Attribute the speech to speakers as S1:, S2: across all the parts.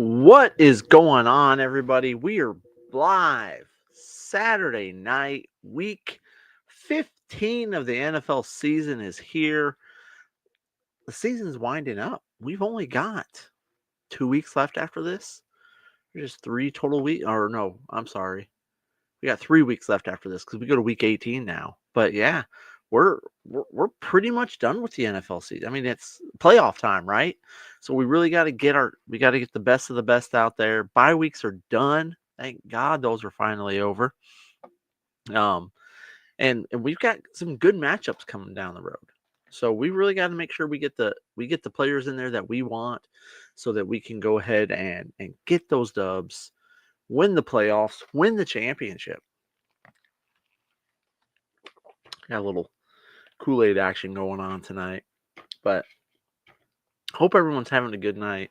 S1: What is going on, everybody? We are live Saturday night, week 15 of the NFL season is here. The season's winding up. We've only got 2 weeks left after this. There's just three total weeks. Or no, I'm sorry. We got 3 weeks left after this because we go to week 18 now. But yeah, we're pretty much done with the NFL season. I mean, it's playoff time, right? So we really got to get the best of the best out there. Bye weeks are done. Thank God those are finally over. Um, and we've got some good matchups coming down the road. So we really got to make sure we get the players in there that we want, so that we can go ahead and get those dubs, win the playoffs, win the championship. Got a little Kool-Aid action going on tonight, but hope everyone's having a good night.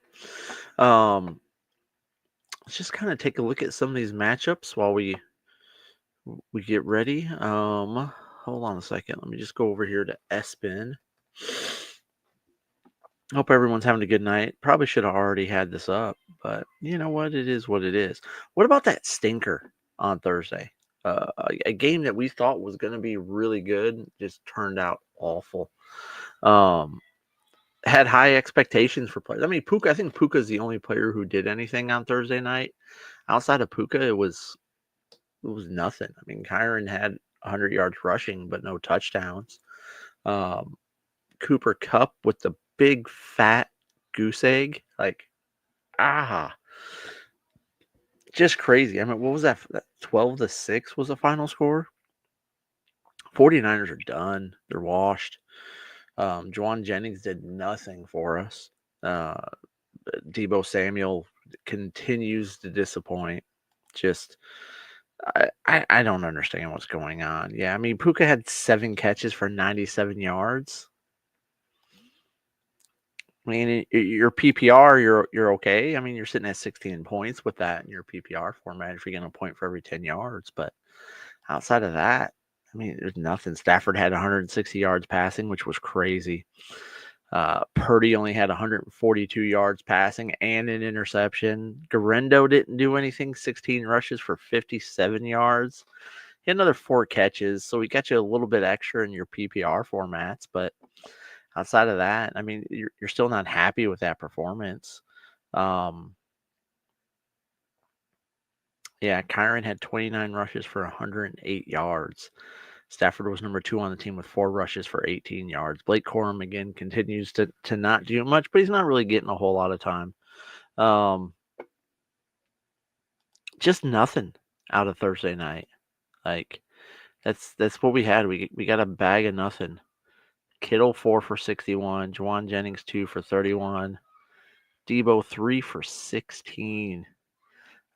S1: Let's just kind of take a look at some of these matchups while we get ready. Hold on a second. Let me just go over here to ESPN. Hope everyone's having a good night. Probably should have already had this up, but you know what? It is what it is. What about that stinker on Thursday? A game that we thought was going to be really good just turned out awful. Um, had high expectations for players. I mean, Puka. I think Puka's the only player who did anything on Thursday night. Outside of Puka, it was nothing. I mean, Kyron had 100 yards rushing, but no touchdowns. Um, Cooper Kupp with the big fat goose egg, just crazy. I mean, what was that? 12-6 was the final score. 49ers are done. They're washed. Juwan Jennings did nothing for us. Uh, Deebo Samuel continues to disappoint. Just I don't understand what's going on. Yeah, I mean Puka had 7 catches for 97 yards. I mean, your PPR, you're okay. I mean, you're sitting at 16 points with that in your PPR format if you're getting a point for every 10 yards. But outside of that, I mean, there's nothing. Stafford had 160 yards passing, which was crazy. Purdy only had 142 yards passing and an interception. Garendo didn't do anything, 16 rushes for 57 yards. He had another 4 catches, so he got you a little bit extra in your PPR formats. But outside of that, I mean, you're still not happy with that performance. Um, yeah, Kyron had 29 rushes for 108 yards. Stafford was number 2 on the team with 4 rushes for 18 yards. Blake Corum again continues to not do much, but he's not really getting a whole lot of time. Um, just nothing out of Thursday night. Like that's what we had. We got a bag of nothing. Kittle 4 for 61, Juwan Jennings 2 for 31, Deebo 3 for 16,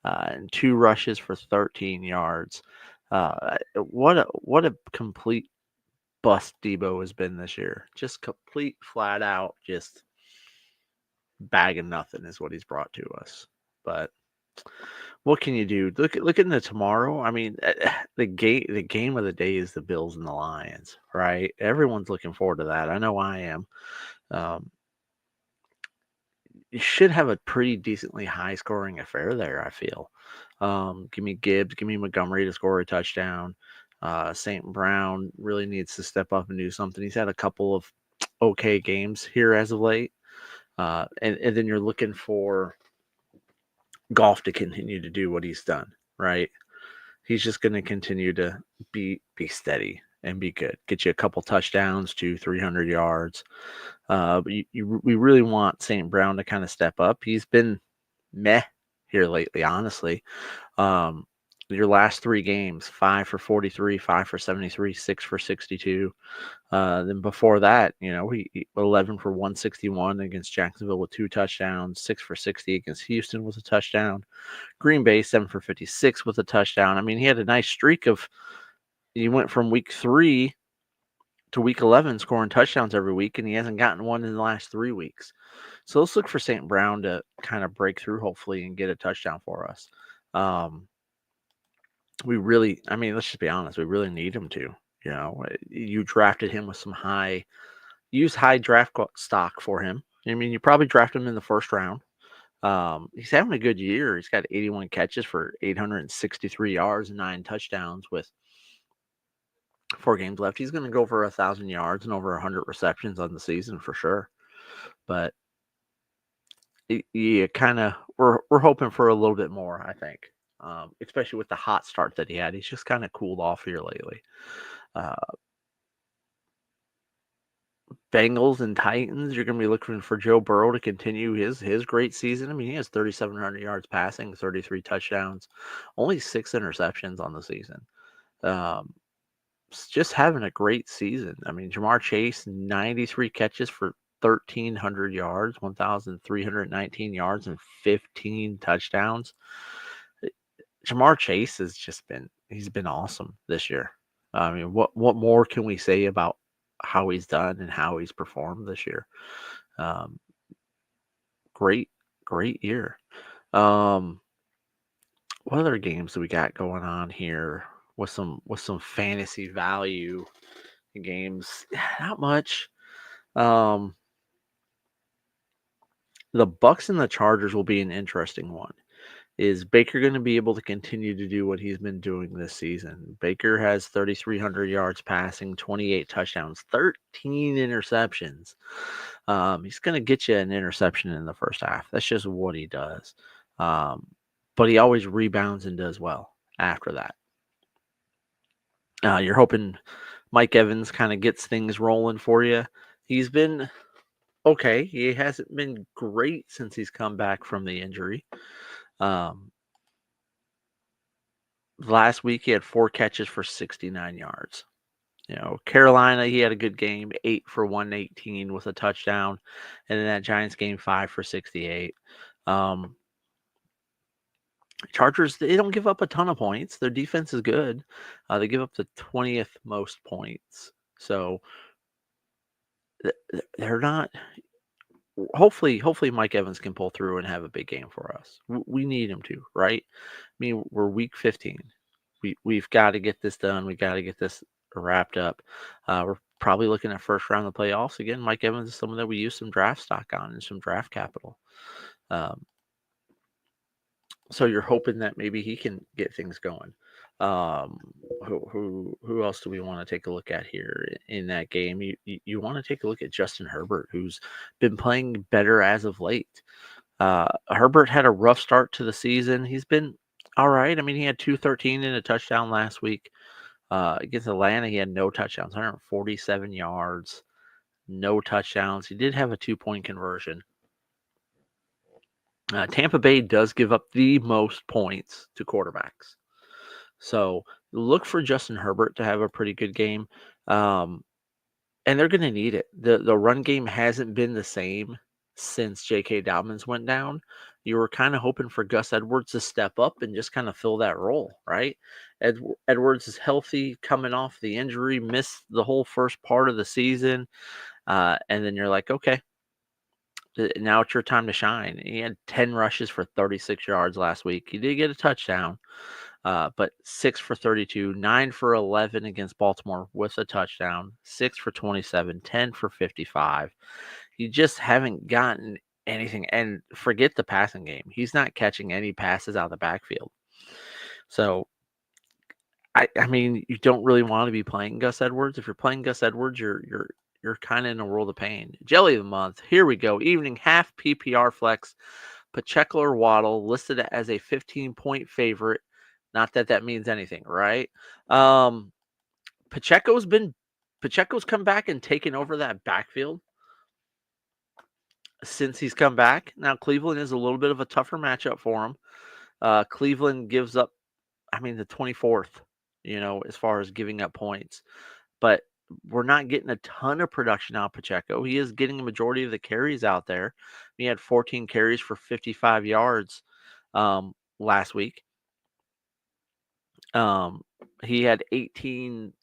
S1: and 2 rushes for 13 yards. What a complete bust Deebo has been this year. Just complete, flat out, just bag of nothing is what he's brought to us. But what can you do? Look into tomorrow. I mean, the game of the day is the Bills and the Lions, right? Everyone's looking forward to that. I know I am. Um, you should have a pretty decently high scoring affair there, I feel. Give me Gibbs, give me Montgomery to score a touchdown. St. Brown really needs to step up and do something. He's had a couple of okay games here as of late. And then you're looking for Goff to continue to do what he's done, right? He's just going to continue to be steady and be good. Get you a couple touchdowns to 300 yards. But we really want St. Brown to kind of step up. He's been meh here lately, honestly. Um, your last 3 games, 5 for 43, 5 for 73, 6 for 62. Then before that, he 11 for 161 against Jacksonville with 2 touchdowns, 6 for 60 against Houston with a touchdown. Green Bay 7 for 56 with a touchdown. I mean, he had a nice streak of. He went from week 3 to week 11 scoring touchdowns every week, and he hasn't gotten one in the last 3 weeks. So let's look for St. Brown to kind of break through, hopefully, and get a touchdown for us. I mean, let's just be honest, we really need him to. You drafted him with some high draft stock for him. I mean, you probably drafted him in the first round. He's having a good year. He's got 81 catches for 863 yards and 9 touchdowns with 4 games left. He's going to go for 1,000 yards and over 100 receptions on the season for sure. But you kind of we're hoping for a little bit more, I think. Especially with the hot start that he had. He's just kind of cooled off here lately. Uh, Bengals and Titans, you're going to be looking for Joe Burrow to continue his great season. I mean, he has 3,700 yards passing, 33 touchdowns, only 6 interceptions on the season. Um, just having a great season. I mean, Jamar Chase, 93 catches for 1,300 yards, 1,319 yards, and 15 touchdowns. Jamar Chase has just he's been awesome this year. I mean, what more can we say about how he's done and how he's performed this year? Um, great year. Um, what other games do we got going on here with some fantasy value games? Not much. Um, the Bucks and the Chargers will be an interesting one. Is Baker going to be able to continue to do what he's been doing this season? Baker has 3,300 yards passing, 28 touchdowns, 13 interceptions. He's going to get you an interception in the first half. That's just what he does. But he always rebounds and does well after that. You're hoping Mike Evans kind of gets things rolling for you. He's been okay. He hasn't been great since he's come back from the injury. Last week he had 4 catches for 69 yards. Carolina, he had a good game, 8 for 118 with a touchdown. And in that Giants game, 5 for 68. Chargers, they don't give up a ton of points. Their defense is good. They give up the 20th most points. So they're not. Hopefully Mike Evans can pull through and have a big game for us. We need him to, right? I mean, we're week 15. We've got to get this done. We got to get this wrapped up. We're probably looking at first round of the playoffs again. Mike Evans is someone that we use some draft stock on and some draft capital. So you're hoping that maybe he can get things going. Who else do we want to take a look at here in that game? You want to take a look at Justin Herbert, who's been playing better as of late. Herbert had a rough start to the season. He's been all right. I mean, he had 213 and a touchdown last week. Against Atlanta, he had no touchdowns, 147 yards, no touchdowns. He did have a 2-point conversion. Tampa Bay does give up the most points to quarterbacks. So look for Justin Herbert to have a pretty good game. And they're going to need it. The run game hasn't been the same since J.K. Dobbins went down. You were kind of hoping for Gus Edwards to step up and just kind of fill that role, right? Edwards is healthy, coming off the injury, missed the whole first part of the season. And then you're like, okay, now it's your time to shine. He had 10 rushes for 36 yards last week. He did get a touchdown, but 6 for 32, 9 for 11 against Baltimore with a touchdown, 6 for 27, 10 for 55. You just haven't gotten anything. And forget the passing game. He's not catching any passes out of the backfield. So, I mean, you don't really want to be playing Gus Edwards. If you're playing Gus Edwards, you're kind of in a world of pain. Jelly of the month. Here we go. Evening half PPR flex. Pacheco or Waddle listed as a 15-point favorite. Not that that means anything, right? Pacheco's come back and taken over that backfield since he's come back. Now Cleveland is a little bit of a tougher matchup for him. Cleveland gives up, the 24th, as far as giving up points. But we're not getting a ton of production out of Pacheco. He is getting a majority of the carries out there. He had 14 carries for 55 yards last week. He had 18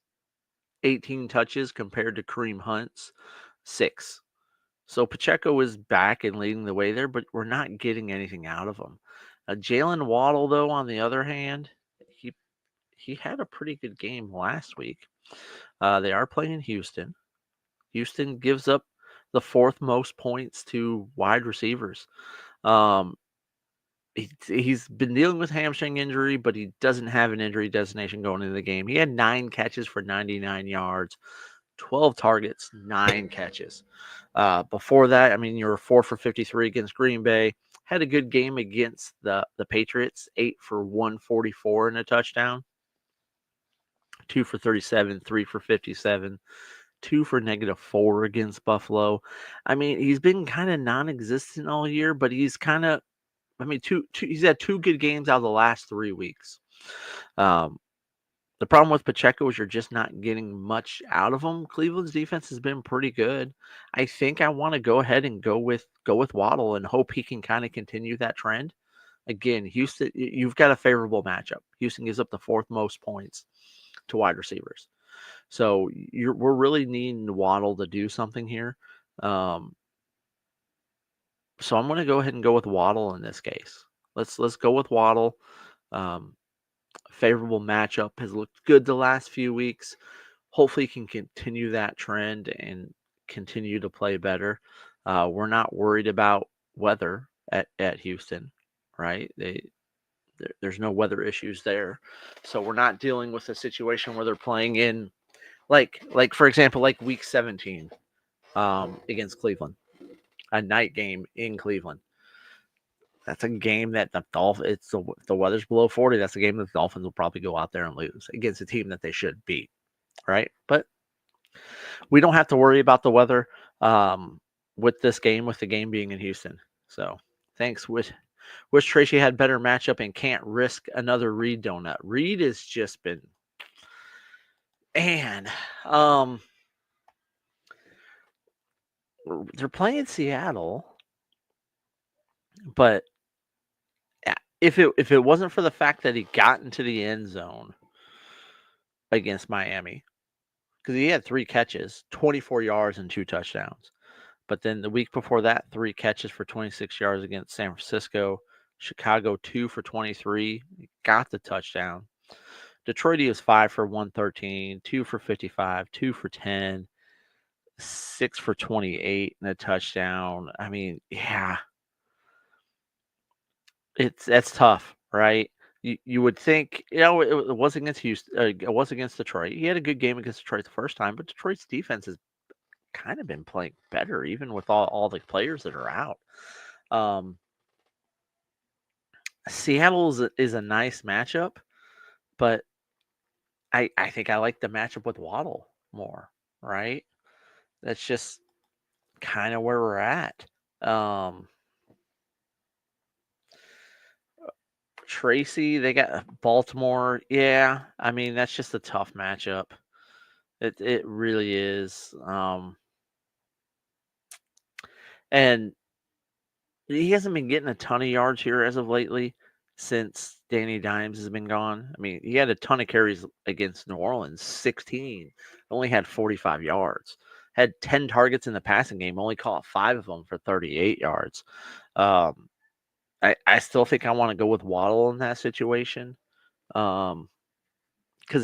S1: touches compared to Kareem Hunt's 6. So Pacheco is back and leading the way there, but we're not getting anything out of him. Jalen Waddle, though, on the other hand, he had a pretty good game last week. They are playing Houston. Houston gives up the 4th most points to wide receivers. he's been dealing with hamstring injury, but he doesn't have an injury designation going into the game. He had 9 catches for 99 yards, 12 targets, 9 catches. Before that, I mean, you were 4 for 53 against Green Bay. Had a good game against the Patriots, 8 for 144 and a touchdown, 2 for 37, 3 for 57, 2 for -4 against Buffalo. I mean, he's been kind of non-existent all year, but he's kind of, I mean, he's had 2 good games out of the last 3 weeks. The problem with Pacheco is you're just not getting much out of him. Cleveland's defense has been pretty good. I think I want to go ahead and go with Waddle and hope he can kind of continue that trend. Again, Houston, you've got a favorable matchup. Houston gives up the 4th most points to wide receivers. So we're really needing Waddle to do something here. So I'm going to go ahead and go with Waddle in this case. Let's go with Waddle. Favorable matchup, has looked good the last few weeks. Hopefully he can continue that trend and continue to play better. We're not worried about weather at Houston, right? There's no weather issues there. So we're not dealing with a situation where they're playing in like for example, like week 17 against Cleveland, a night game in Cleveland. That's a game that the Dolphins, if the weather's below 40, that's a game that the Dolphins will probably go out there and lose against a team that they should beat, right? But we don't have to worry about the weather with this game, with the game being in Houston. So thanks. Wish Tracy had better matchup and can't risk another Reed donut. Reed has just been, and they're playing Seattle, but if it wasn't for the fact that he got into the end zone against Miami, because he had 3 catches, 24 yards and 2 touchdowns. But then the week before that, 3 catches for 26 yards against San Francisco. Chicago, 2 for 23, got the touchdown. Detroit, he was 5 for 113, 2 for 55, 2 for 10, 6 for 28 and a touchdown. I mean, yeah, that's tough, right? You would think, it was against Houston, it was against Detroit. He had a good game against Detroit the first time, but Detroit's defense has kind of been playing better, even with all the players that are out. Seattle is a nice matchup, but I think I like the matchup with Waddle more, right? That's just kind of where we're at. Tracy, they got Baltimore. Yeah, I mean, that's just a tough matchup. It really is. And he hasn't been getting a ton of yards here as of lately since Danny Dimes has been gone. I mean, he had a ton of carries against New Orleans, 16, only had 45 yards. Had 10 targets in the passing game, only caught 5 of them for 38 yards. I still think I want to go with Waddle in that situation because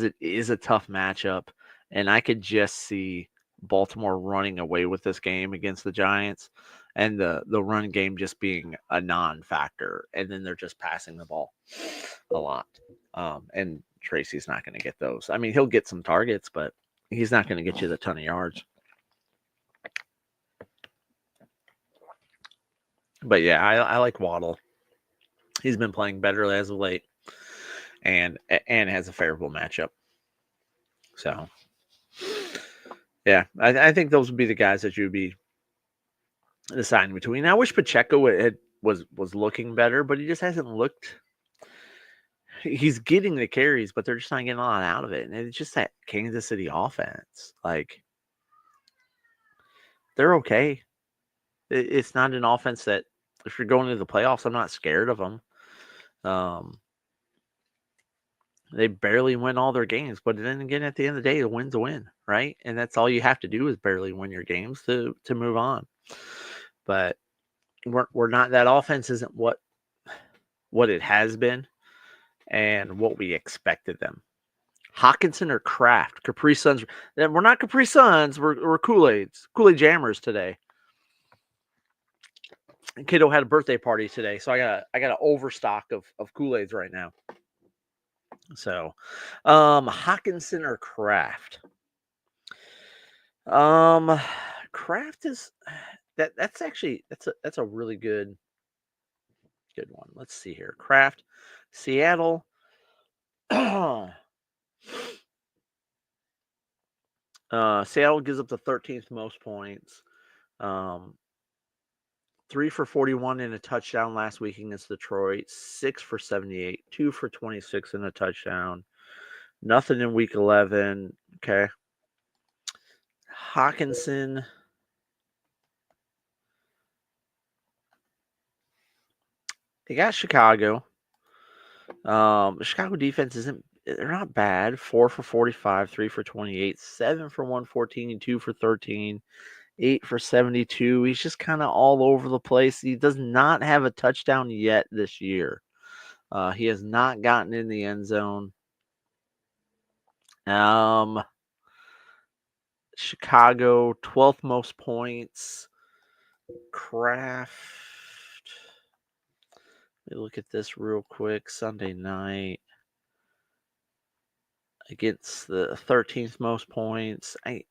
S1: it is a tough matchup, and I could just see Baltimore running away with this game against the Giants, and the run game just being a non-factor, and then they're just passing the ball a lot. And Tracy's not going to get those. I mean, he'll get some targets, but he's not going to get you the ton of yards. But yeah, I like Waddle. He's been playing better as of late, and has a favorable matchup. So, yeah, I think those would be the guys that you'd be deciding between. I wish Pacheco was looking better, but he just hasn't looked. He's getting the carries, but they're just not getting a lot out of it. And it's just that Kansas City offense. Like, they're okay. It's not an offense that, if you're going into the playoffs, I'm not scared of them. They barely win all their games, but then again, at the end of the day, a win's a win, right? And that's all you have to do is barely win your games to move on. But we're not, that offense isn't what it has been and what we expected them. Hockenson or Kraft? Capri Suns. We're not Capri Suns. We're Kool-Aid Jammers today. Kiddo had a birthday party today, so I got an overstock of Kool-Aids right now. So, Hawkinson or Kraft? Kraft is that's actually that's a really good one. Let's see here. Kraft, Seattle. Seattle gives up the 13th most points. 3 for 41 in a touchdown last week against Detroit. 6 for 78. 2 for 26 in a touchdown. Nothing in week 11. Okay. Hawkinson. They got Chicago. The Chicago defense they're not bad. 4 for 45, 3 for 28, 7 for 114, 2 for 13, 8 for 72. He's just kind of all over the place. He does not have a touchdown yet this year. He has not gotten in the end zone. Chicago, 12th most points. Kraft. Let me look at this real quick. Sunday night against the 13th most points. I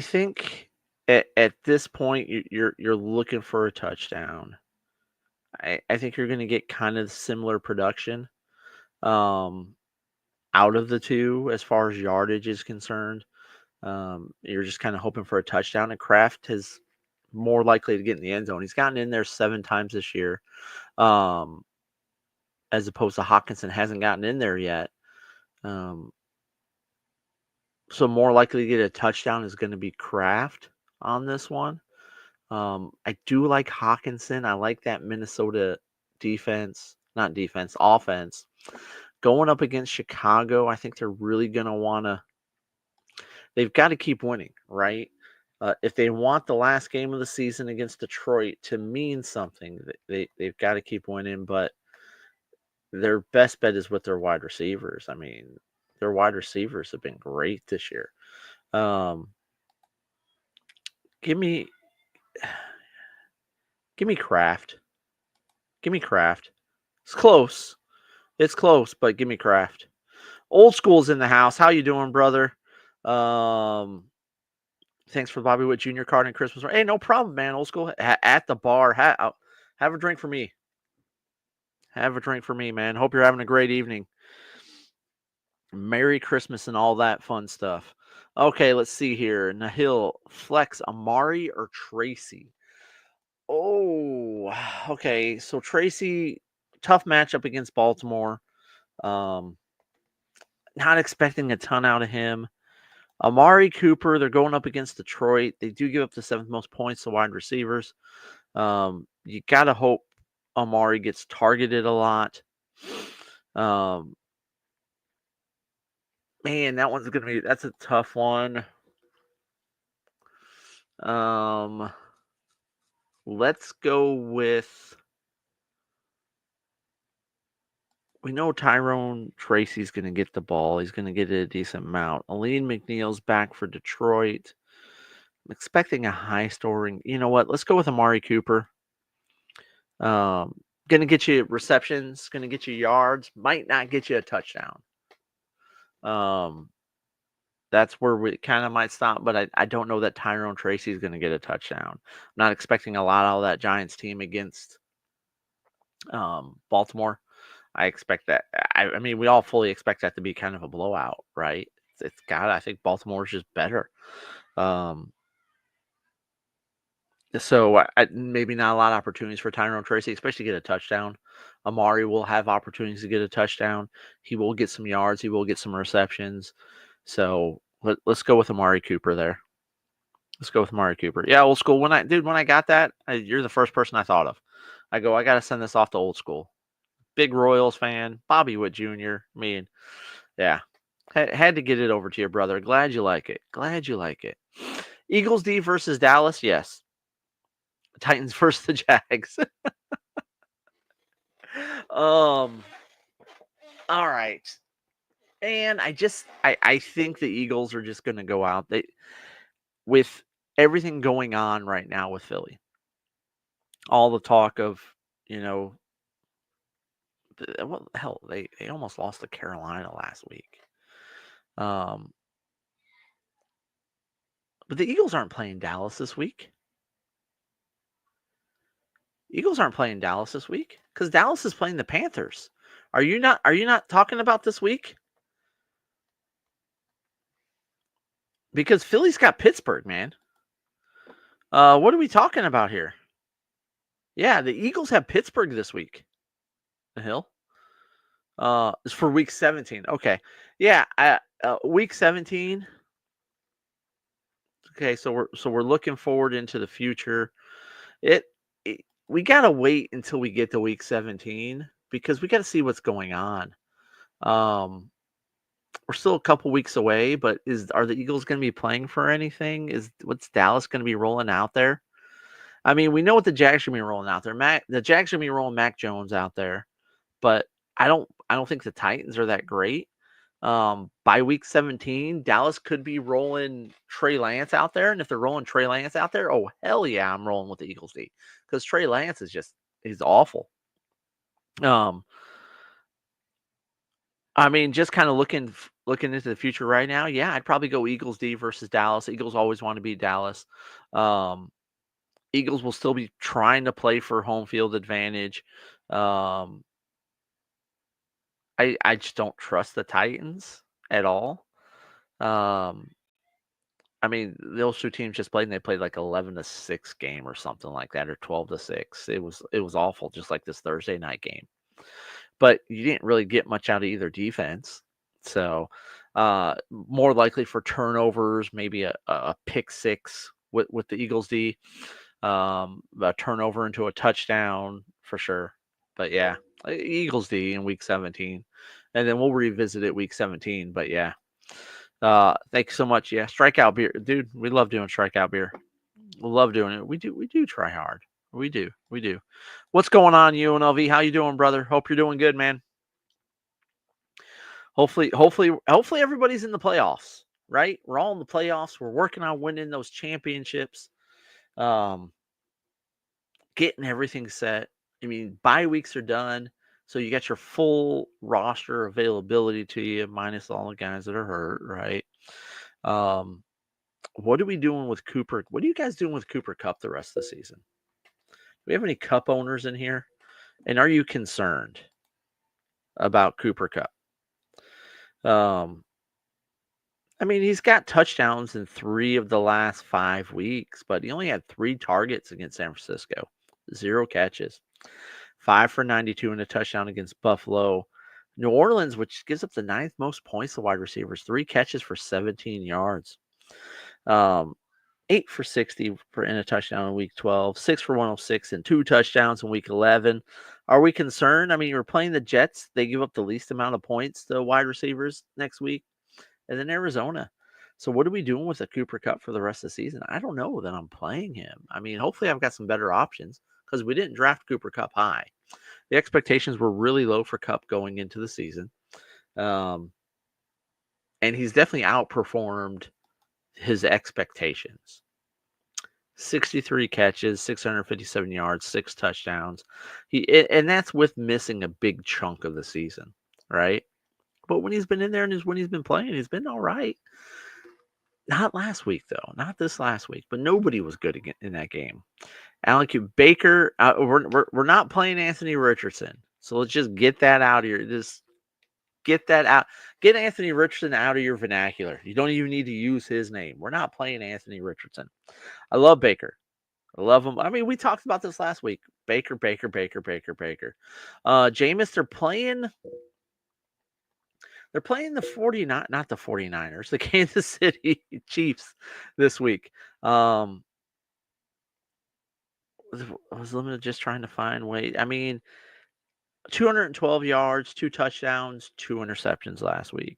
S1: think at this point you're looking for a touchdown. I think you're going to get kind of similar production out of the two as far as yardage is concerned. You're just kind of hoping for a touchdown, and Kraft is more likely to get in the end zone. He's gotten in there 7 times this year, as opposed to Hawkinson hasn't gotten in there yet. So more likely to get a touchdown is going to be Kraft on this one. I do like Hawkinson. I like that Minnesota offense. Going up against Chicago, I think they're really going to they've got to keep winning, right? If they want the last game of the season against Detroit to mean something, they've got to keep winning, but their best bet is with their wide receivers. I mean, their wide receivers have been great this year. Give me Kraft. Give me Kraft. It's close. But give me Kraft. Old School's in the house. How you doing, brother? Thanks for the Bobby Witt Jr. card and Christmas. Hey, no problem, man. Old School at the bar. Have a drink for me. Have a drink for me, man. Hope you're having a great evening. Merry Christmas and all that fun stuff. Okay, let's see here. Nahil, flex Amari or Tracy? Oh, okay. So Tracy, tough matchup against Baltimore. Not expecting a ton out of him. Amari Cooper, they're going up against Detroit. They do give up the 7th most points to wide receivers. You got to hope Amari gets targeted a lot. Man, that's a tough one. Let's go with, we know Tyrone Tracy's going to get the ball. He's going to get it a decent amount. Aleen McNeil's back for Detroit. I'm expecting a high scoring. You know what? Let's go with Amari Cooper. Going to get you receptions, going to get you yards, might not get you a touchdown. That's where we kind of might stop, but I don't know that Tyrone Tracy is going to get a touchdown. I'm not expecting a lot out of that Giants team against Baltimore. I expect that. I mean, we all fully expect that to be kind of a blowout, right? I think Baltimore's just better. So maybe not a lot of opportunities for Tyrone Tracy, especially to get a touchdown. Amari will have opportunities to get a touchdown. He will get some yards. He will get some receptions. So let's go with Amari Cooper there. Let's go with Amari Cooper. Yeah, Old School. When I got that, you're the first person I thought of. I got to send this off to Old School. Big Royals fan, Bobby Witt Jr. Yeah. Had to get it over to you, brother. Glad you like it. Eagles D versus Dallas, yes. Titans versus the Jags. All right. And I think the Eagles are just going to go out. With everything going on right now with Philly, all the talk of, you know, well, hell, they almost lost to Carolina last week. Um, but the Eagles aren't playing Dallas this week. Eagles aren't playing Dallas this week because Dallas is playing the Panthers. Are you not? Are you not talking about this week? Because Philly's got Pittsburgh, man. What are we talking about here? Yeah, the Eagles have Pittsburgh this week. The Hill. It's for week 17. Okay. Yeah, week 17. Okay, so we're looking forward into the future. It, we gotta wait until we get to week 17 because we gotta see what's going on. Um, we're still a couple weeks away, but are the Eagles going to be playing for anything? What's Dallas going to be rolling out there? I mean, we know what the Jags should be rolling out there. The Jags should be rolling Mac Jones out there, but I don't think the Titans are that great. By week 17, Dallas could be rolling Trey Lance out there, and if they're rolling Trey Lance out there, oh hell yeah, I'm rolling with the Eagles D because Trey Lance he's awful. I mean, just kind of looking into the future right now, yeah, I'd probably go Eagles D versus Dallas. Eagles always want to beat Dallas. Eagles will still be trying to play for home field advantage. Um, I just don't trust the Titans at all. I mean, those two teams just played and they played like 11-6 game or something like that, or 12-6. It was awful, just like this Thursday night game. But you didn't really get much out of either defense. So more likely for turnovers, maybe a pick six with the Eagles D, a turnover into a touchdown for sure. But yeah, Eagles D in week 17. And then we'll revisit it week 17. But yeah. Thanks so much. Yeah, strikeout beer. Dude, we love doing strikeout beer. We love doing it. We do try hard. We do. What's going on, UNLV? How you doing, brother? Hope you're doing good, man. Hopefully everybody's in the playoffs, right? We're all in the playoffs. We're working on winning those championships. Getting everything set. I mean, bye weeks are done. So you got your full roster availability to you, minus all the guys that are hurt, right? What are we doing with Cooper? What are you guys doing with Cooper Kupp the rest of the season? Do we have any Kupp owners in here? And are you concerned about Cooper Kupp? I mean, he's got touchdowns in 3 of the last 5 weeks, but he only had 3 targets against San Francisco, 0 catches, 5 for 92 and a touchdown against Buffalo. New Orleans, which gives up the 9th most points to wide receivers, 3 catches for 17 yards. 8 for 60 and a touchdown in week 12, 6 for 106 and 2 touchdowns in week 11. Are we concerned? I mean, you're playing the Jets. They give up the least amount of points to wide receivers next week. And then Arizona. So what are we doing with the Cooper Kupp for the rest of the season? I don't know that I'm playing him. I mean, hopefully I've got some better options because we didn't draft Cooper Kupp high. The expectations were really low for Kupp going into the season. And he's definitely outperformed his expectations. 63 catches, 657 yards, 6 touchdowns. And that's with missing a big chunk of the season, right? But when he's been in there and when he's been playing, he's been all right. Not last week, though. Not this last week. But nobody was good in that game. Allen Baker, we're not playing Anthony Richardson. So let's just get that out of here. Just get that out. Get Anthony Richardson out of your vernacular. You don't even need to use his name. We're not playing Anthony Richardson. I love Baker. I love him. I mean, we talked about this last week. Baker. Jameis, they're playing the 49, not the 49ers, the Kansas City Chiefs this week. I was limited just trying to find ways. I mean, 212 yards, 2 touchdowns, 2 interceptions last week.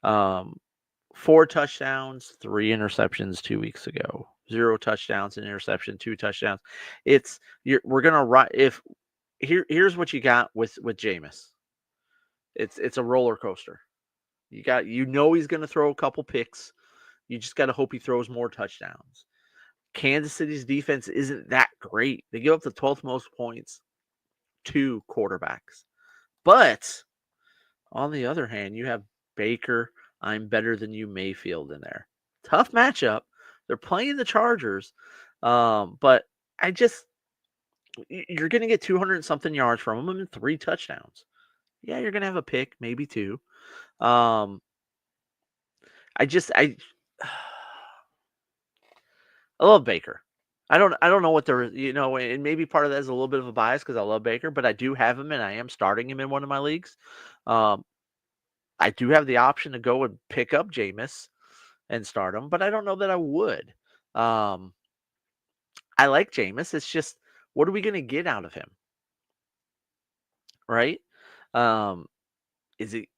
S1: 4 touchdowns, 3 interceptions 2 weeks ago. 0 touchdowns, an interception, 2 touchdowns. We're gonna here's what you got with Jameis. It's a roller coaster. He's going to throw a couple picks. You just got to hope he throws more touchdowns. Kansas City's defense isn't that great. They give up the 12th most points to quarterbacks. But on the other hand, you have Baker, I'm better than you, Mayfield in there. Tough matchup. They're playing the Chargers. But you're going to get 200 something yards from them and 3 touchdowns. Yeah, you're going to have a pick, maybe 2. I love Baker. I don't know what and maybe part of that is a little bit of a bias because I love Baker, but I do have him and I am starting him in one of my leagues. I do have the option to go and pick up Jameis and start him, but I don't know that I would. I like Jameis. It's just, what are we going to get out of him? Right? Is it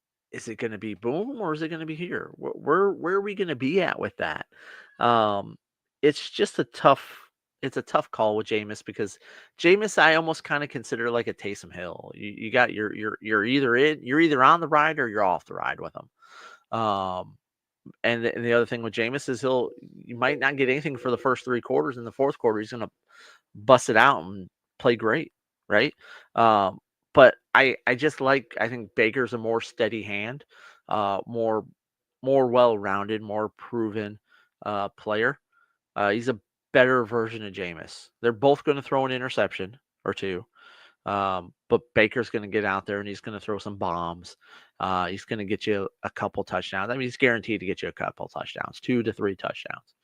S1: going to be boom or is it going to be here? Where are we going to be at with that? It's just a tough call with Jameis because Jameis I almost kind of consider like a Taysom Hill. You got you're either on the ride or you're off the ride with him. And the other thing with Jameis is you might not get anything for the first 3 quarters. In the fourth quarter, he's going to bust it out and play great, right? But I think Baker's a more steady hand, more well-rounded, more proven player. He's a better version of Jameis. They're both going to throw an interception or 2. But Baker's going to get out there and he's going to throw some bombs. He's going to get you a couple touchdowns. I mean, he's guaranteed to get you a couple touchdowns, 2 to 3 touchdowns.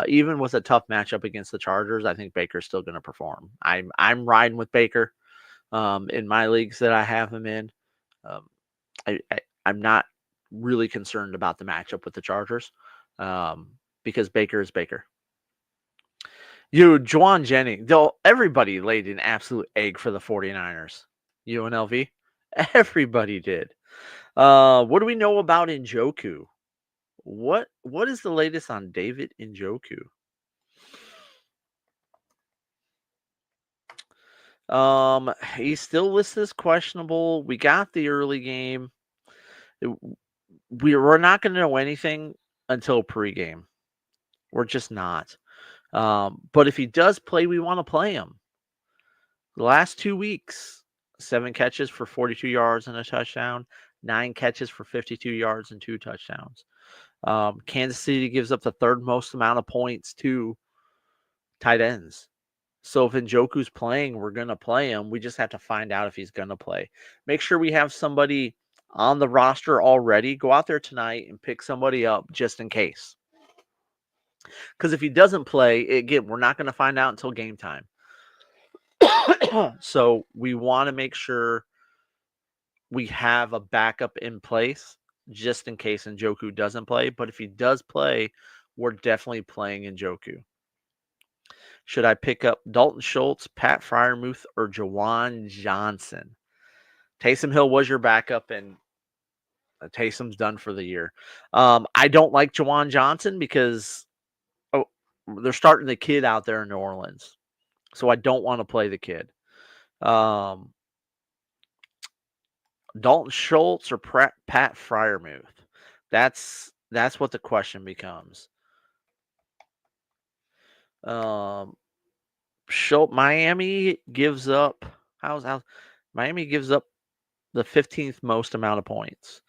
S1: Even with a tough matchup against the Chargers, I think Baker's still going to perform. I'm riding with Baker in my leagues that I have him in. I'm not really concerned about the matchup with the Chargers because Baker is Baker. Juwan Jennings, everybody laid an absolute egg for the 49ers. UNLV, everybody did. What do we know about Njoku? What is the latest on David Njoku? He's still listed as questionable. We got the early game. We're not going to know anything until pregame. We're just not. But if he does play, we want to play him. The last 2 weeks, 7 catches for 42 yards and a touchdown, 9 catches for 52 yards and 2 touchdowns. Kansas City gives up the 3rd most amount of points to tight ends. So if Njoku's playing, we're going to play him. We just have to find out if he's going to play. Make sure we have somebody on the roster already. Go out there tonight and pick somebody up just in case. Because if he doesn't play, again, we're not going to find out until game time. So we want to make sure we have a backup in place just in case Njoku doesn't play. But if he does play, we're definitely playing Njoku. Should I pick up Dalton Schultz, Pat Freiermuth, or Juwan Johnson? Taysom Hill was your backup, and Taysom's done for the year. I don't like Juwan Johnson because they're starting the kid out there in New Orleans. So I don't want to play the kid. Dalton Schultz or Pat Freiermuth? That's what the question becomes. Miami gives up Miami gives up the 15th most amount of points.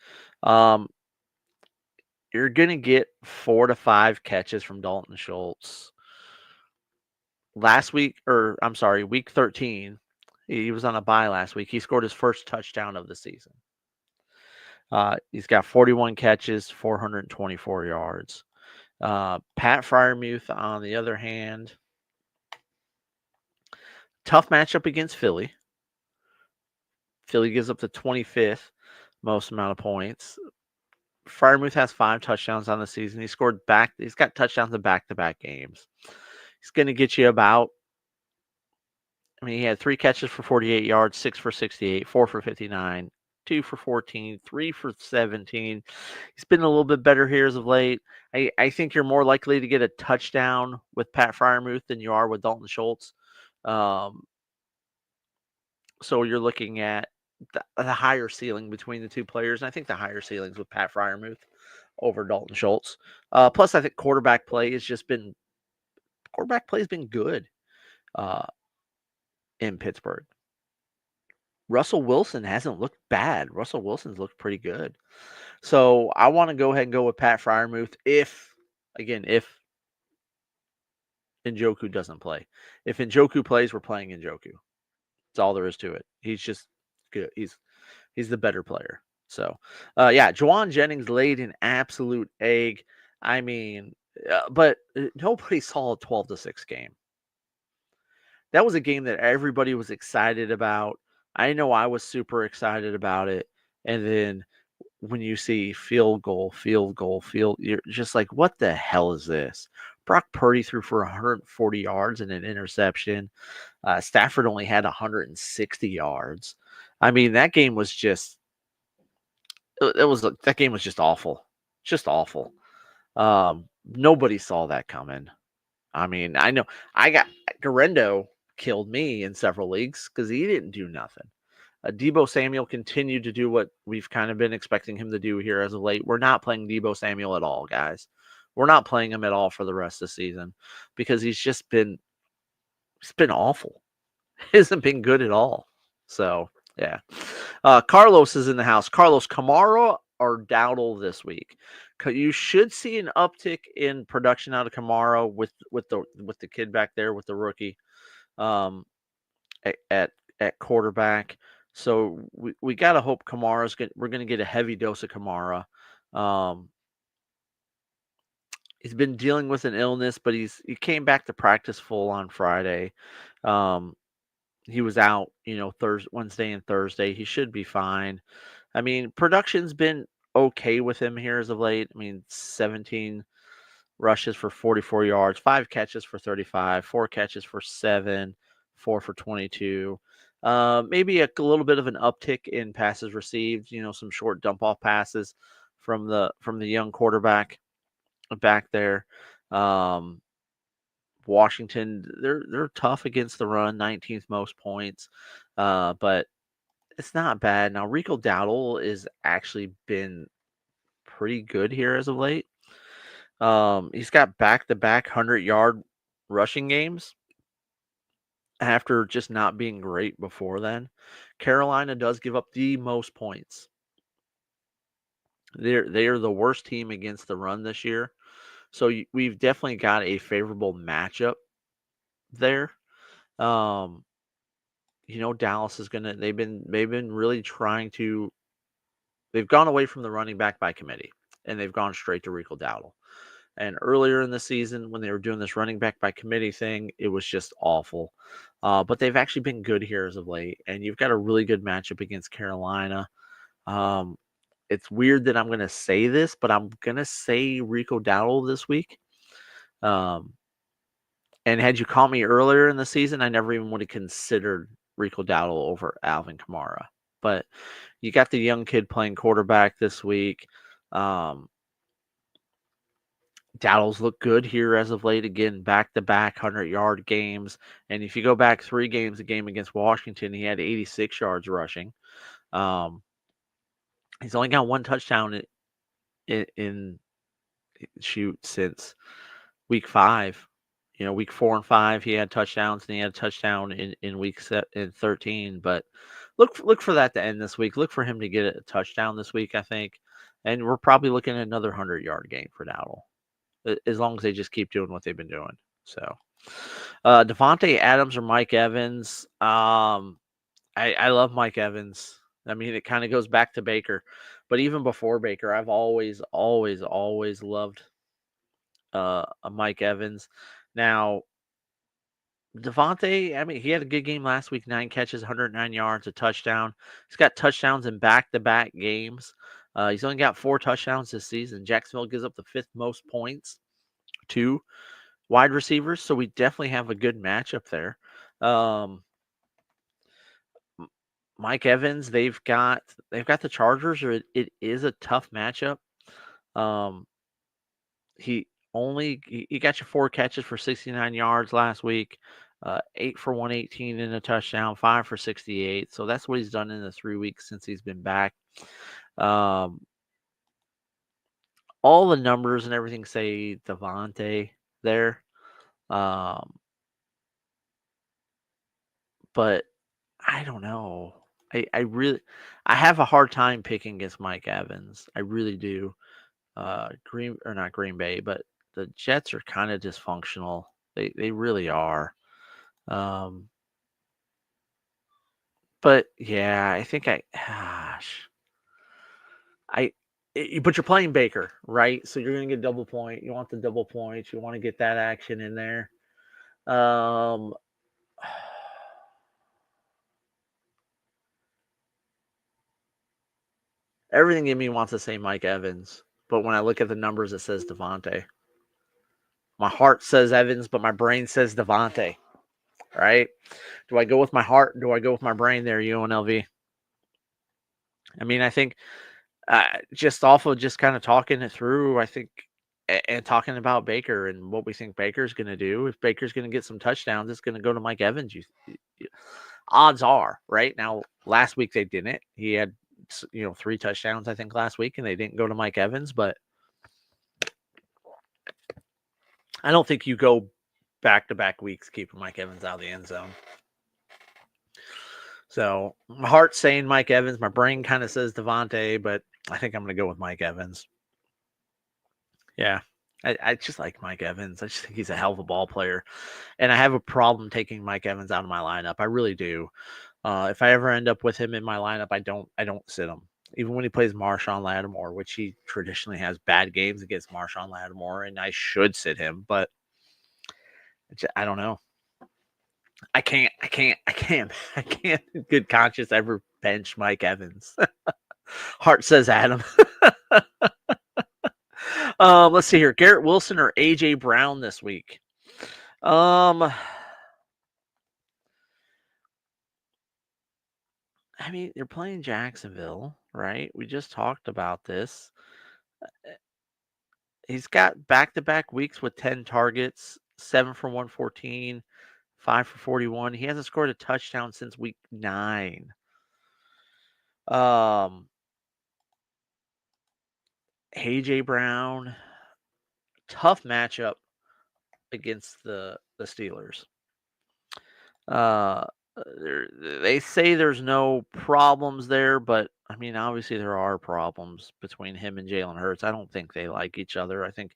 S1: You're going to get 4 to 5 catches from Dalton Schultz. Week 13, he was on a bye last week. He scored his first touchdown of the season. He's got 41 catches, 424 yards. Pat Freiermuth, on the other hand, tough matchup against Philly. Philly gives up the 25th most amount of points. Freiermuth has 5 touchdowns on the season. He's got touchdowns in back-to-back games. He's going to get you he had 3 catches for 48 yards, 6 for 68, 4 for 59, 2 for 14, 3 for 17. He's been a little bit better here as of late. I think you're more likely to get a touchdown with Pat Freiermuth than you are with Dalton Schultz. So you're looking at the higher ceiling between the two players. And I think the higher ceilings with Pat Fryermuth over Dalton Schultz. Plus, I think quarterback play has been good in Pittsburgh. Russell Wilson hasn't looked bad. Russell Wilson's looked pretty good. So I want to go ahead and go with Pat Fryermuth if Njoku doesn't play. If Njoku plays, we're playing Njoku. That's all there is to it. He's just good. He's the better player. So, yeah, Juwan Jennings laid an absolute egg. I mean, but nobody saw a 12-6 game. That was a game that everybody was excited about. I know I was super excited about it. And then when you see field goal, you're just like, what the hell is this? Brock Purdy threw for 140 yards and an interception. Stafford only had 160 yards. I mean, that game was just that game was just awful. Just awful. Nobody saw that coming. I mean, I know Garendo killed me in several leagues because he didn't do nothing. Deebo Samuel continued to do what we've kind of been expecting him to do here as of late. We're not playing Deebo Samuel at all, guys. We're not playing him at all for the rest of the season because he's been awful. He hasn't been good at all. So, yeah. Carlos is in the house. Carlos, Kamara or Dowdle this week? You should see an uptick in production out of Kamara with the kid back there, with the rookie at quarterback. So we got to hope we're going to get a heavy dose of Kamara. He's been dealing with an illness, but he came back to practice full on Friday. He was out, Wednesday and Thursday. He should be fine. I mean, production's been okay with him here as of late. I mean, 17 rushes for 44 yards, 5 catches for 35, 4 catches for 7, 4 for 22. Maybe a little bit of an uptick in passes received, some short dump off passes from the young quarterback back there. Washington, they're tough against the run, 19th most points. But it's not bad. Now, Rico Dowdle has actually been pretty good here as of late. He's got back-to-back 100-yard rushing games after just not being great before then. Carolina does give up the most points. They are the worst team against the run this year. So we've definitely got a favorable matchup there. Dallas is gonna. They've been really trying to. They've gone away from the running back by committee, and they've gone straight to Rico Dowdle. And earlier in the season, when they were doing this running back by committee thing, it was just awful. But they've actually been good here as of late, and you've got a really good matchup against Carolina. It's weird that I'm going to say this, but I'm going to say Rico Dowdle this week. And had you called me earlier in the season, I never even would have considered Rico Dowdle over Alvin Kamara. But you got the young kid playing quarterback this week. Dowdle's looked good here as of late. Again, back-to-back 100-yard games. And if you go back 3 games, a game against Washington, he had 86 yards rushing. He's only got 1 touchdown since week 5. Week 4 and 5, he had touchdowns, and he had a touchdown in week 13. But look for that to end this week. Look for him to get a touchdown this week, I think. And we're probably looking at another 100-yard game for Dowdle, as long as they just keep doing what they've been doing. So, Devontae Adams or Mike Evans. I love Mike Evans. I mean, it kind of goes back to Baker, but even before Baker, I've always loved Mike Evans. Now, Devontae, I mean, he had a good game last week, 9 catches, 109 yards, a touchdown. He's got touchdowns in back-to-back games. He's only got 4 touchdowns this season. Jacksonville gives up the 5th most points to wide receivers, so we definitely have a good matchup there. Mike Evans, they've got the Chargers, or it is a tough matchup. He got you 4 catches for 69 yards last week. 8 for 118 in a touchdown, 5 for 68. So that's what he's done in the 3 weeks since he's been back. Um, all the numbers and everything say Davante there. But I don't know. I have a hard time picking against Mike Evans. I really do. Not Green Bay, but the Jets are kind of dysfunctional. They really are. Um, but yeah, I think gosh, I. But you're playing Baker, right? So you're going to get double point. You want the double points. You want to get that action in there. Um, Everything in me wants to say Mike Evans, but when I look at the numbers, it says Davante. My heart says Evans, but my brain says Davante. Right? Do I go with my heart? Do I go with my brain there, UNLV? I mean, I think just off of just kind of talking it through, I think, and talking about Baker and what we think Baker's going to do. If Baker's going to get some touchdowns, it's going to go to Mike Evans. Odds are, right? Now, last week they didn't. He had 3 touchdowns, I think, last week, and they didn't go to Mike Evans, but I don't think you go back-to-back weeks keeping Mike Evans out of the end zone. So my heart's saying Mike Evans. My brain kind of says Davante, but I think I'm going to go with Mike Evans. Yeah, I just like Mike Evans. I just think he's a hell of a ball player. And I have a problem taking Mike Evans out of my lineup. I really do. If I ever end up with him in my lineup, I don't sit him. Even when he plays Marshawn Lattimore, which he traditionally has bad games against Marshawn Lattimore, and I should sit him, but I don't know. I can't in good conscience ever bench Mike Evans. Heart says Adam. Let's see here. Garrett Wilson or AJ Brown this week? I mean, you're playing Jacksonville, right? We just talked about this. He's got back-to-back weeks with 10 targets, 7 for 114, 5 for 41. He hasn't scored a touchdown since week 9. AJ Brown, tough matchup against the Steelers. They say there's no problems there, but I mean, obviously there are problems between him and Jalen Hurts. I don't think they like each other. I think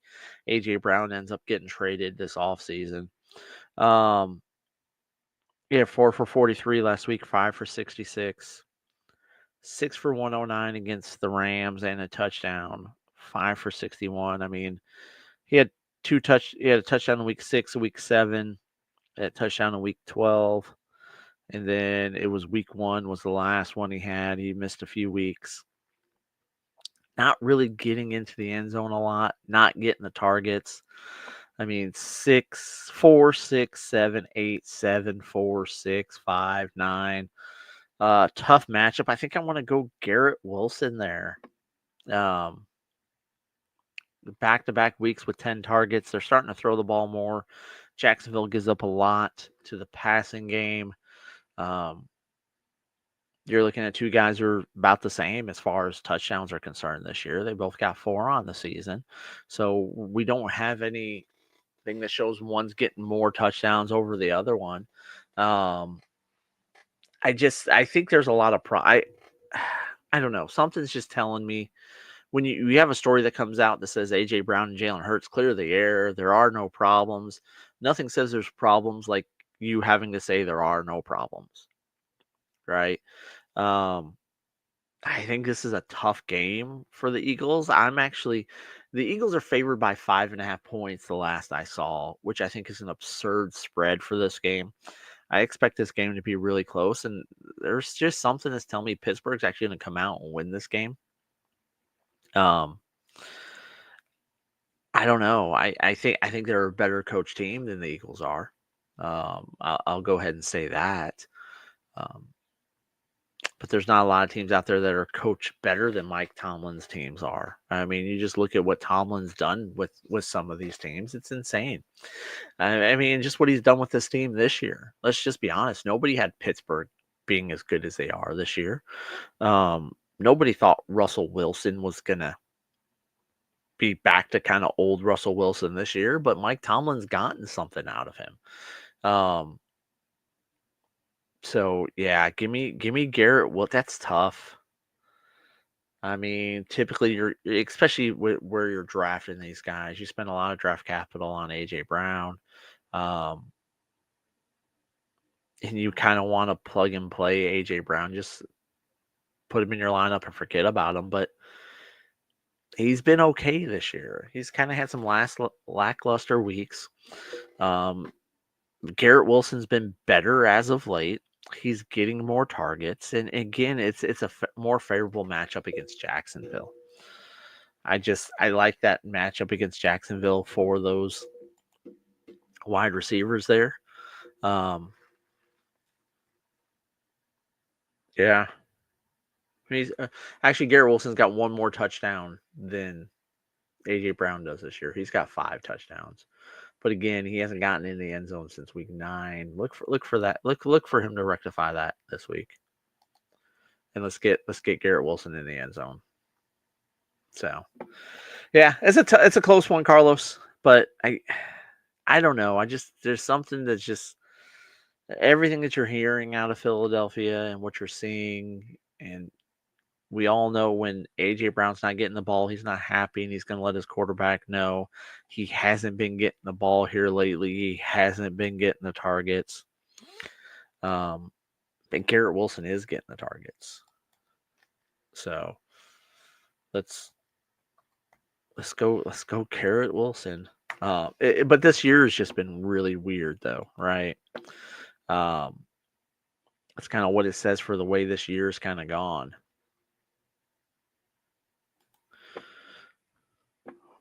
S1: AJ Brown ends up getting traded this offseason. Yeah, 4 for 43 last week, 5 for 66, 6 for 109 against the Rams, and a touchdown, 5 for 61. I mean, he had he had a touchdown in week 6, week 7, a touchdown in week 12. And then it was week 1 was the last one he had. He missed a few weeks. Not really getting into the end zone a lot, not getting the targets. I mean, 6, 4, 6, 7, 8, 7, 4, 6, 5, 9. Tough matchup. I think I want to go Garrett Wilson there. Back-to-back weeks with 10 targets. They're starting to throw the ball more. Jacksonville gives up a lot to the passing game. You're looking at 2 guys who are about the same as far as touchdowns are concerned this year. They both got 4 on the season. So we don't have anything that shows one's getting more touchdowns over the other one. I think there's a lot of I don't know. Something's just telling me when you have a story that comes out that says AJ Brown and Jalen Hurts clear the air, there are no problems. Nothing says there's problems like you having to say there are no problems. Right? I think this is a tough game for the Eagles. The Eagles are favored by 5.5 points the last I saw, which I think is an absurd spread for this game. I expect this game to be really close, and there's just something that's telling me Pittsburgh's actually going to come out and win this game. I don't know. I think they're a better coach team than the Eagles are. I'll go ahead and say that. but there's not a lot of teams out there that are coached better than Mike Tomlin's teams are. I mean, you just look at what Tomlin's done with some of these teams; it's insane. I mean, just what he's done with this team this year. Let's just be honest. Nobody had Pittsburgh being as good as they are this year. Nobody thought Russell Wilson was gonna be back to kind of old Russell Wilson this year, but Mike Tomlin's gotten something out of him. Um, so yeah, give me Garrett. Well, that's tough. I mean, typically you're especially where you're drafting these guys, you spend a lot of draft capital on AJ Brown. Um, and you kind of want to plug and play AJ Brown, just put him in your lineup and forget about him. But he's been okay this year. He's kind of had some lackluster weeks. Um, Garrett Wilson's been better as of late. He's getting more targets, and again, it's a more favorable matchup against Jacksonville. I like that matchup against Jacksonville for those wide receivers there. Um, yeah, he's actually Garrett Wilson's got one more touchdown than AJ Brown does this year. He's got 5 touchdowns. But again, he hasn't gotten in the end zone since week 9. Look for that. Look for him to rectify that this week. And let's get Garrett Wilson in the end zone. So, yeah, it's a close one, Carlos. But I don't know. There's something that's just everything that you're hearing out of Philadelphia and what you're seeing, and we all know when AJ Brown's not getting the ball, he's not happy, and he's going to let his quarterback know. He hasn't been getting the ball here lately. He hasn't been getting the targets. But Garrett Wilson is getting the targets. So let's go Garrett Wilson. But this year has just been really weird, though, right? That's kind of what it says for the way this year's kind of gone.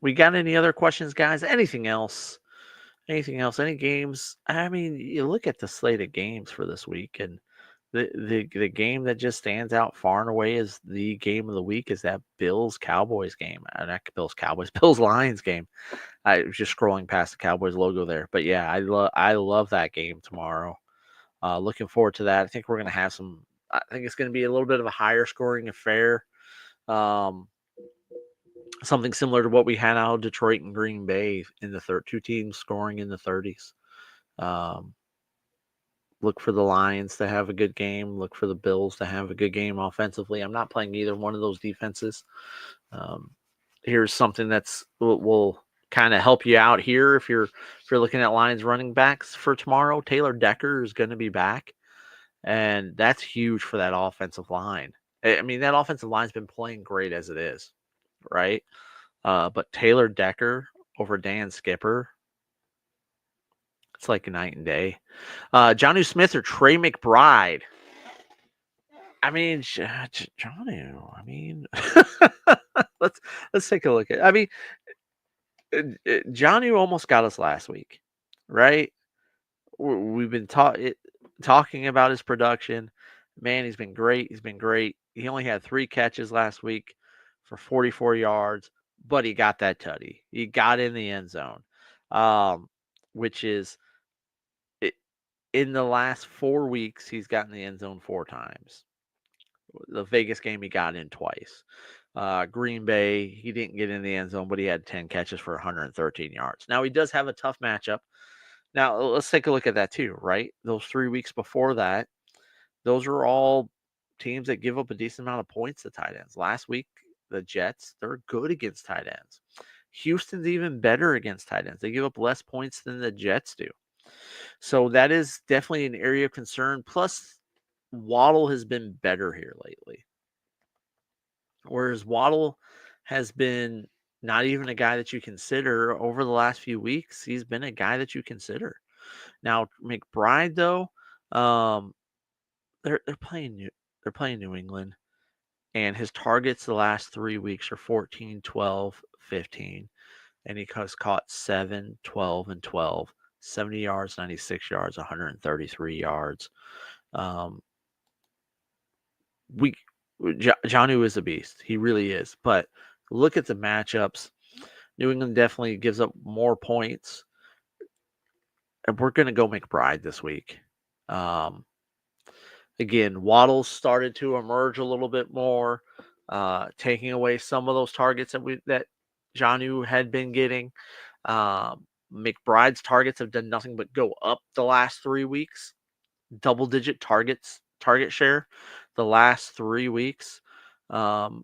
S1: We got any other questions, guys? Anything else? Anything else? Any games? I mean, you look at the slate of games for this week, and the game that just stands out far and away as the game of the week is that Bills Cowboys game. Not Bills Cowboys, Bills Lions game. I was just scrolling past the Cowboys logo there, but yeah, I love that game tomorrow. Looking forward to that. I think we're gonna have some. I think it's gonna be a little bit of a higher scoring affair. Something similar to what we had out of Detroit and Green Bay in the third, 2 teams scoring in the 30s. Um, look for the Lions to have a good game. Look for the Bills to have a good game offensively. I'm not playing either one of those defenses. Here's something that's will kind of help you out here if you're looking at Lions running backs for tomorrow. Taylor Decker is going to be back, and that's huge for that offensive line. I mean, that offensive line's been playing great as it is, right? But Taylor Decker over Dan Skipper, it's like a night and day. Jonnu Smith or Trey McBride. I mean, Jonnu. I mean, let's take a look at. I mean, Jonnu almost got us last week, right? We've been talking about his production. Man, he's been great. He's been great. He only had 3 catches last week for 44 yards, but he got that tutty. He got in the end zone, which is in the last 4 weeks, he's gotten the end zone 4 times. The Vegas game, he got in twice. Green Bay, he didn't get in the end zone, but he had 10 catches for 113 yards. Now, he does have a tough matchup. Now, let's take a look at that too, right? Those 3 weeks before that, those are all teams that give up a decent amount of points to tight ends. Last week, the Jets, they're good against tight ends. Houston's even better against tight ends. They give up less points than the Jets do. So that is definitely an area of concern. Plus, Waddle has been better here lately. Whereas Waddle has been not even a guy that you consider over the last few weeks. He's been a guy that you consider. Now, McBride, though, they're playing New England, and his targets the last 3 weeks are 14, 12, 15, and he has caught 7, 12, and 12. 70 yards, 96 yards, 133 yards. Jonnu is a beast. He really is. But look at the matchups. New England definitely gives up more points. And we're going to go McBride this week. Again, Waddle started to emerge a little bit more, taking away some of those targets that Jonnu had been getting. McBride's targets have done nothing but go up the last 3 weeks. Double-digit target share the last 3 weeks. And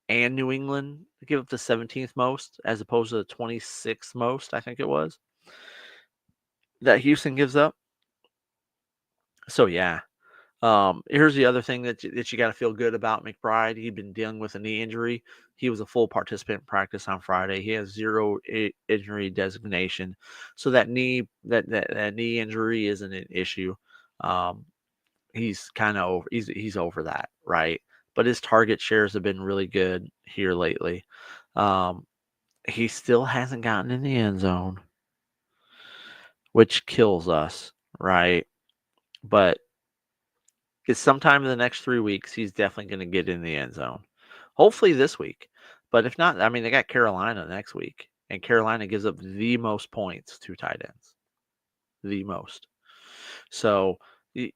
S1: New England give up the 17th most as opposed to the 26th most, I think it was, that Houston gives up. So, yeah. Here's the other thing that you got to feel good about McBride. He'd been dealing with a knee injury. He was a full participant in practice on Friday. He has 0 injury designation, so that knee injury isn't an issue. He's kind of over. He's over that, right? But his target shares have been really good here lately. He still hasn't gotten in the end zone, which kills us, right? But because sometime in the next 3 weeks, he's definitely going to get in the end zone. Hopefully this week. But if not, I mean, they got Carolina next week. And Carolina gives up the most points to tight ends. The most. So, in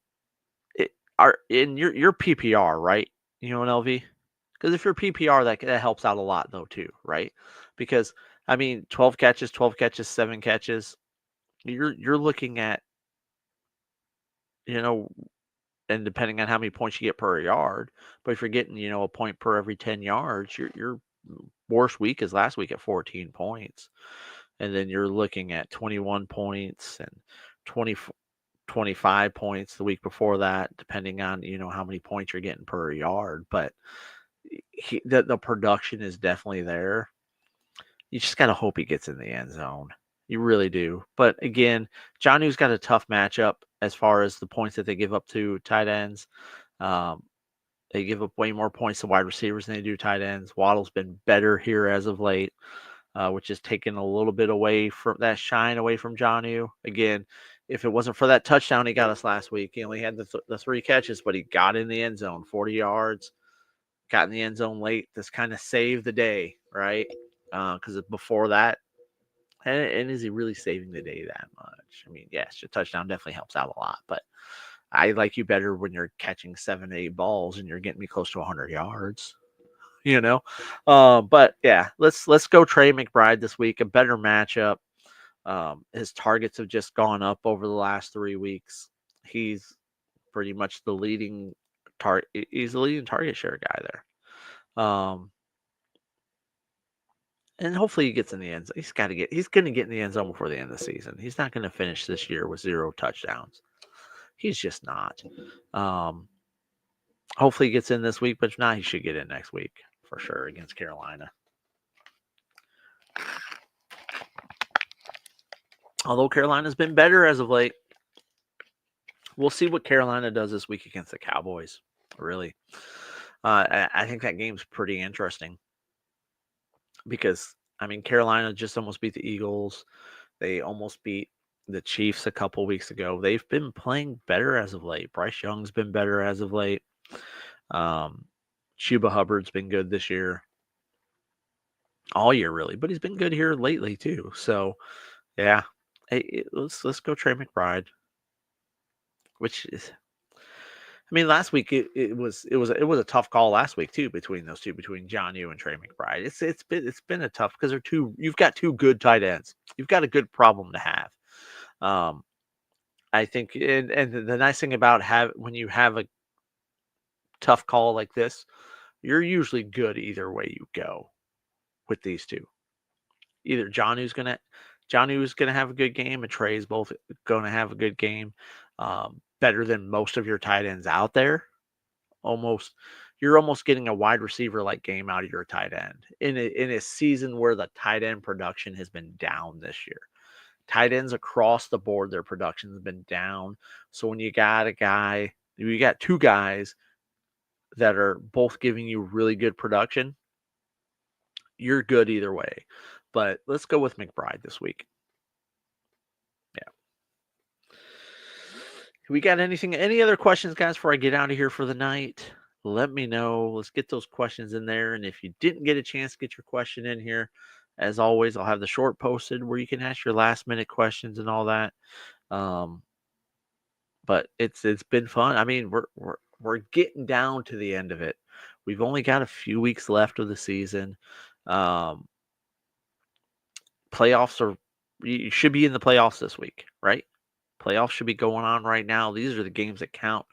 S1: your PPR, right? UNLV? Because if you're PPR, that helps out a lot, though, too, right? Because, I mean, 12 catches, 7 catches. You're looking at, and depending on how many points you get per yard, but if you're getting, a point per every 10 yards, your worst week is last week at 14 points. And then you're looking at 21 points and 25 points the week before that, depending on, how many points you're getting per yard. But the production is definitely there. You just got to hope he gets in the end zone. You really do. But again, Jonnu's got a tough matchup as far as the points that they give up to tight ends. They give up way more points to wide receivers than they do tight ends. Waddle's been better here as of late, which has taken a little bit away from that shine away from Jonnu. Again, if it wasn't for that touchdown he got us last week, he only had the 3 catches, but he got in the end zone, 40 yards, got in the end zone late. This kind of saved the day, right? Because before that, and is he really saving the day that much? I mean, yes, your touchdown definitely helps out a lot, but I like you better when you're catching 7, 8 balls and you're getting me close to 100 yards. But yeah, let's go Trey McBride this week. A better matchup. His targets have just gone up over the last 3 weeks. He's pretty much the leading target. He's the leading target share guy there. And hopefully he gets in the end zone. He's going to get in the end zone before the end of the season. He's not going to finish this year with 0 touchdowns. He's just not. Hopefully he gets in this week, but if not, he should get in next week for sure against Carolina. Although Carolina's been better as of late. We'll see what Carolina does this week against the Cowboys. Really. I think that game's pretty interesting. Because, I mean, Carolina just almost beat the Eagles. They almost beat the Chiefs a couple weeks ago. They've been playing better as of late. Bryce Young's been better as of late. Chuba Hubbard's been good this year. All year, really. But he's been good here lately, too. So, yeah. Hey, let's go Trey McBride. Which is... I mean, last week it was a tough call last week too between those two, between Jonnu and Trey McBride. It's been a tough because you've got 2 good tight ends. You've got a good problem to have. I think, and the nice thing about when you have a tough call like this, you're usually good either way you go with these two. Either Jonnu's gonna have a good game, and Trey's both going to have a good game. Better than most of your tight ends out there. You're almost getting a wide receiver like game out of your tight end in a season where the tight end production has been down this year. Tight ends across the board, their production has been down. So when you got 2 guys that are both giving you really good production, you're good either way. But let's go with McBride this week. We got any other questions, guys, before I get out of here for the night? let me know. Let's get those questions in there. And if you didn't get a chance to get your question in here, as always, I'll have the short posted where you can ask your last minute questions and all that. Um, but it's been fun. I mean, we're getting down to the end of it. We've only got a few weeks left of the season. Um, Playoffs are you should be in the playoffs this week, right? Playoffs should be going on right now. These are the games that count.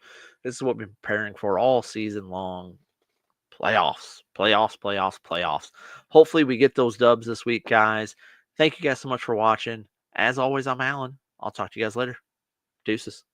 S1: This is what we've been preparing for all season long. Playoffs, playoffs, playoffs, playoffs. Hopefully we get those dubs this week, guys. Thank you guys so much for watching. As always, I'm Alan. I'll talk to you guys later. Deuces.